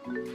Hai, saya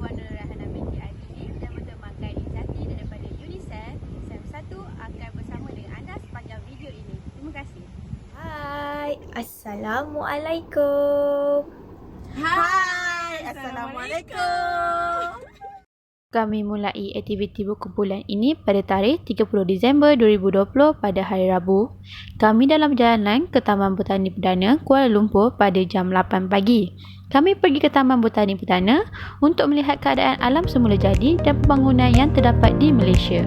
Wana Rahana binti Azim dan bertemakan Izati daripada UNICEF. Saya bersatu akan bersama dengan anda sepanjang video ini. Terima kasih. Hai, Assalamualaikum. Hai, Assalamualaikum. Kami mulai aktiviti berkumpulan ini pada tarikh 30 Disember 2020 pada hari Rabu. Kami dalam perjalanan ke Taman Botani Perdana Kuala Lumpur pada jam 8 pagi. Kami pergi ke Taman Botani Perdana untuk melihat keadaan alam semula jadi dan pembangunan yang terdapat di Malaysia.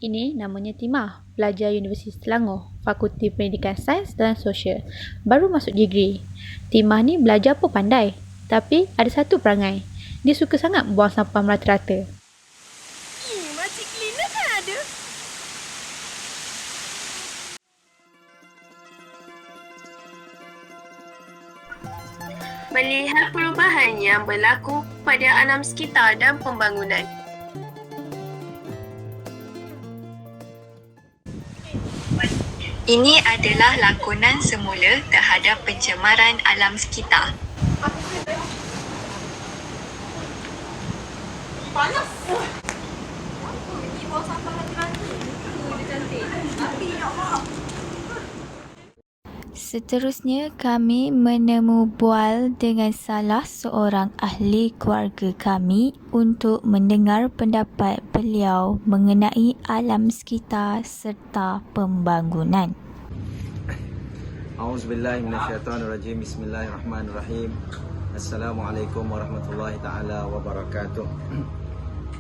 Ini namanya Timah, pelajar Universiti Selangor, Fakulti Pendidikan Sains dan Sosial. Baru masuk degree. Timah ni belajar pun pandai, tapi ada satu perangai. Dia suka sangat buang sampah merata-rata. Makcik cleaner kan ada? Melihat perubahan yang berlaku pada alam sekitar dan pembangunan. Ini adalah lakonan semula terhadap pencemaran alam sekitar. Seterusnya, kami menemu bual dengan salah seorang ahli keluarga kami untuk mendengar pendapat beliau mengenai alam sekitar serta pembangunan. A'udzubillahi minasyaitonirrajim. Bismillahirrahmanirrahim. Assalamualaikum warahmatullahi taala wabarakatuh.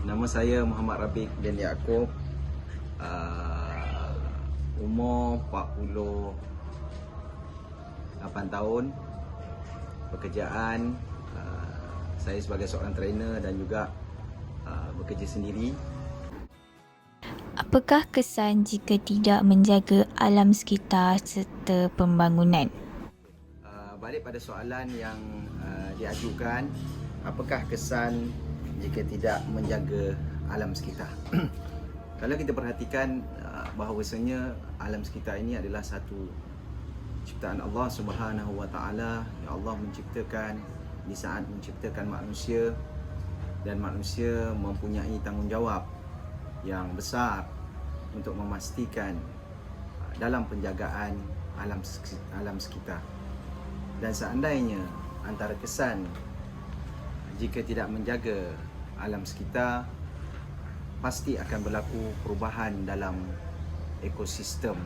Nama saya Muhammad Rabiq bin Yaakob. Umur 48 tahun. Pekerjaan saya sebagai seorang trainer dan juga bekerja sendiri. Apakah kesan jika tidak menjaga alam sekitar serta pembangunan? Balik pada soalan yang diajukan, apakah kesan jika tidak menjaga alam sekitar? Kalau kita perhatikan bahawasanya alam sekitar ini adalah satu ciptaan Allah Subhanahu Wa Taala yang Allah menciptakan di saat menciptakan manusia, dan manusia mempunyai tanggungjawab yang besar untuk memastikan dalam penjagaan alam sekitar. Dan seandainya antara kesan jika tidak menjaga alam sekitar, pasti akan berlaku perubahan dalam ekosistem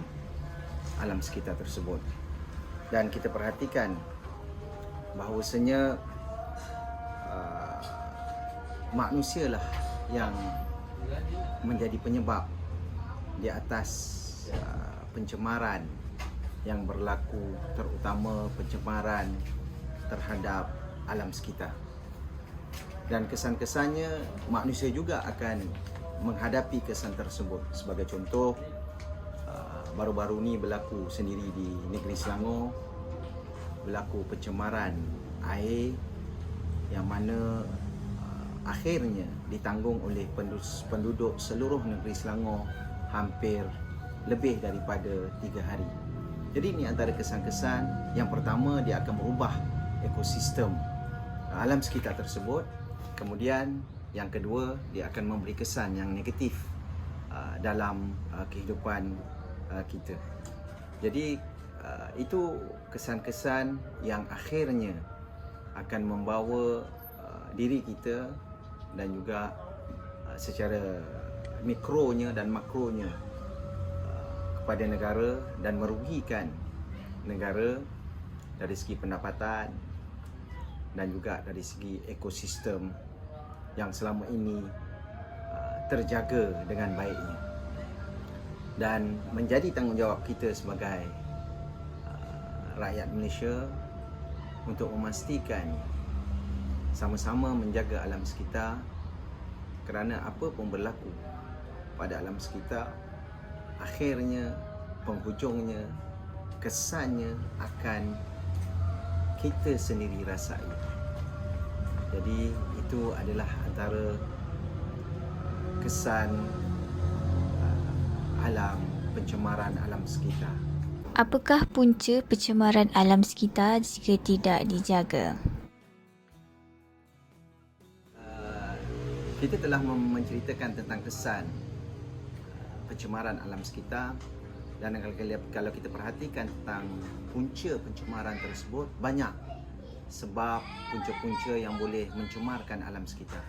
alam sekitar tersebut. Dan kita perhatikan bahawasanya manusialah yang menjadi penyebab di atas pencemaran yang berlaku, terutama pencemaran terhadap alam sekitar. Dan kesan-kesannya manusia juga akan menghadapi kesan tersebut. Sebagai contoh, baru-baru ni berlaku sendiri di negeri Selangor, berlaku pencemaran air yang mana akhirnya ditanggung oleh penduduk seluruh negeri Selangor hampir lebih daripada 3 hari. Jadi ini antara kesan-kesan. Yang pertama, dia akan merubah ekosistem alam sekitar tersebut. Kemudian yang kedua, dia akan memberi kesan yang negatif dalam kehidupan kita. Jadi itu kesan-kesan yang akhirnya akan membawa diri kita dan juga secara mikronya dan makronya kepada negara dan merugikan negara dari segi pendapatan dan juga dari segi ekosistem yang selama ini terjaga dengan baiknya. Dan menjadi tanggungjawab kita sebagai rakyat Malaysia untuk memastikan sama-sama menjaga alam sekitar, kerana apa pun berlaku pada alam sekitar, akhirnya, penghujungnya, kesannya akan kita sendiri rasai. Jadi itu adalah antara kesan alam, pencemaran alam sekitar. Apakah punca pencemaran alam sekitar jika tidak dijaga? Kita telah menceritakan tentang kesan pencemaran alam sekitar, dan kalau kita perhatikan tentang punca pencemaran tersebut, banyak sebab punca-punca yang boleh mencemarkan alam sekitar.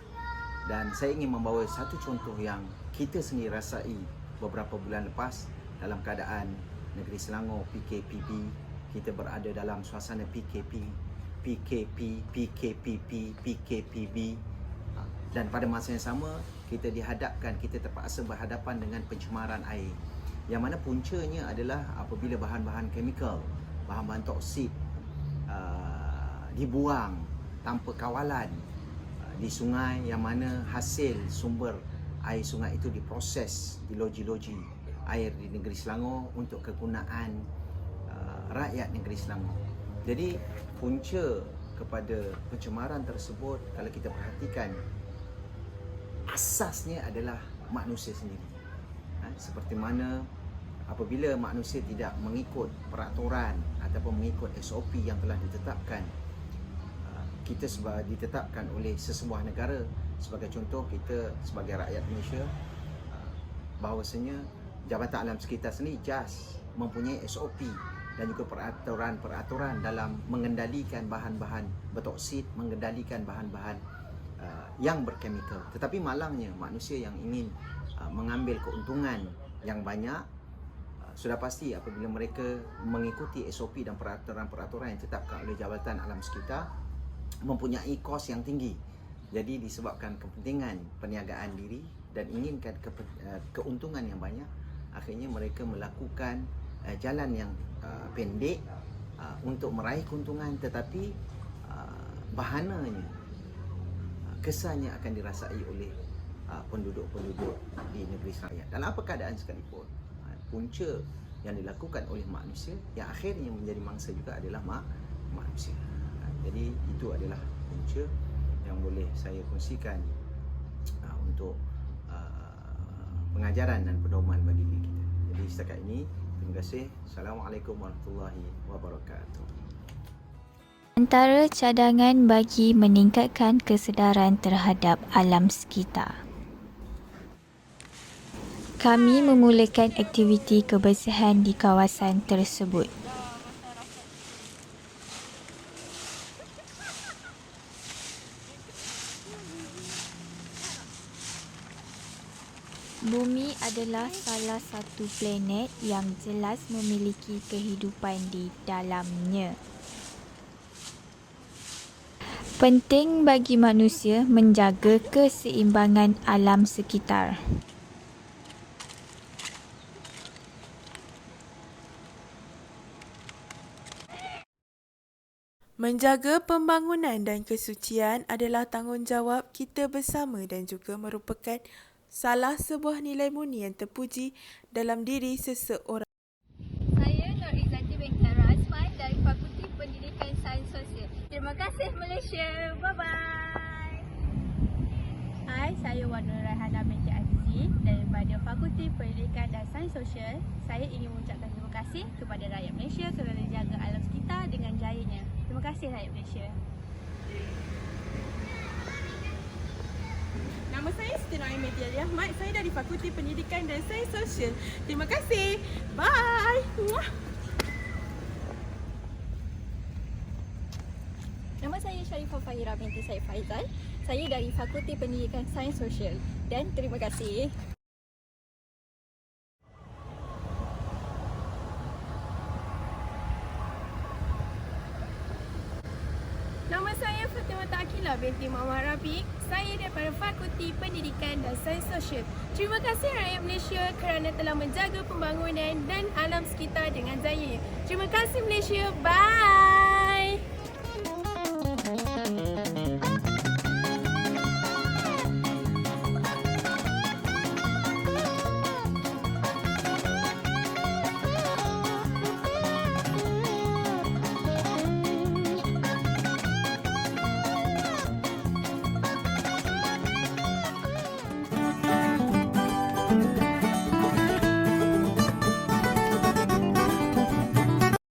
Dan saya ingin membawa satu contoh yang kita sendiri rasai beberapa bulan lepas dalam keadaan negeri Selangor PKPB. Kita berada dalam suasana PKPB, dan pada masa yang sama kita terpaksa berhadapan dengan pencemaran air, yang mana puncanya adalah apabila bahan-bahan kimikal, bahan-bahan toksik dibuang tanpa kawalan di sungai, yang mana hasil sumber air sungai itu diproses di loji-loji air di negeri Selangor untuk kegunaan rakyat negeri Selangor. Jadi punca kepada pencemaran tersebut, kalau kita perhatikan, asasnya adalah manusia sendiri. Seperti mana apabila manusia tidak mengikut peraturan ataupun mengikut SOP yang telah ditetapkan, ditetapkan oleh sesebuah negara. Sebagai contoh, kita sebagai rakyat Malaysia, bahawasanya Jabatan Alam Sekitar sendiri JAS mempunyai SOP dan juga peraturan-peraturan dalam mengendalikan bahan-bahan bertoksid, mengendalikan bahan-bahan yang berkemikal. Tetapi malangnya manusia yang ingin mengambil keuntungan yang banyak, sudah pasti apabila mereka mengikuti SOP dan peraturan-peraturan yang ditetapkan oleh Jabatan Alam Sekitar, mempunyai kos yang tinggi. Jadi disebabkan kepentingan perniagaan diri dan inginkan keuntungan yang banyak, akhirnya mereka melakukan jalan yang pendek untuk meraih keuntungan, tetapi bahananya, kesannya akan dirasai oleh penduduk-penduduk di negeri saya. Dalam apa keadaan sekalipun, punca yang dilakukan oleh manusia yang akhirnya menjadi mangsa juga adalah manusia. Jadi itu adalah punca yang boleh saya kongsikan untuk pengajaran dan pedoman bagi diri kita. Jadi setakat ini, terima kasih. Assalamualaikum warahmatullahi wabarakatuh. Antara cadangan bagi meningkatkan kesedaran terhadap alam sekitar. Kami memulakan aktiviti kebersihan di kawasan tersebut. Bumi adalah salah satu planet yang jelas memiliki kehidupan di dalamnya. Penting bagi manusia menjaga keseimbangan alam sekitar. Menjaga pembangunan dan kesucian adalah tanggungjawab kita bersama dan juga merupakan salah sebuah nilai murni yang terpuji dalam diri seseorang. Saya Nur Izzati binti Razman dari Fakulti Pendidikan Sains Sosial. Terima kasih Malaysia. Bye-bye. Hai, saya Wan Nur Raihana binti Azizi daripada Fakulti Pendidikan dan Sains Sosial. Saya ingin mengucapkan terima kasih kepada rakyat Malaysia kerana jaga alam sekitar dengan jayanya. Terima kasih rakyat Malaysia. Nama saya Siti Noaimah Ali Ahmad. Saya dari Fakulti Pendidikan dan Sains Sosial. Terima kasih. Bye. Nama saya Sharifah Fahira binti Said Faizal. Saya dari Fakulti Pendidikan Sains Sosial. Dan terima kasih. Nabila binti Muhammad Rafiq. Saya daripada Fakulti Pendidikan dan Sains Sosial. Terima kasih rakyat Malaysia kerana telah menjaga pembangunan dan alam sekitar dengan jayanya. Terima kasih Malaysia. Bye.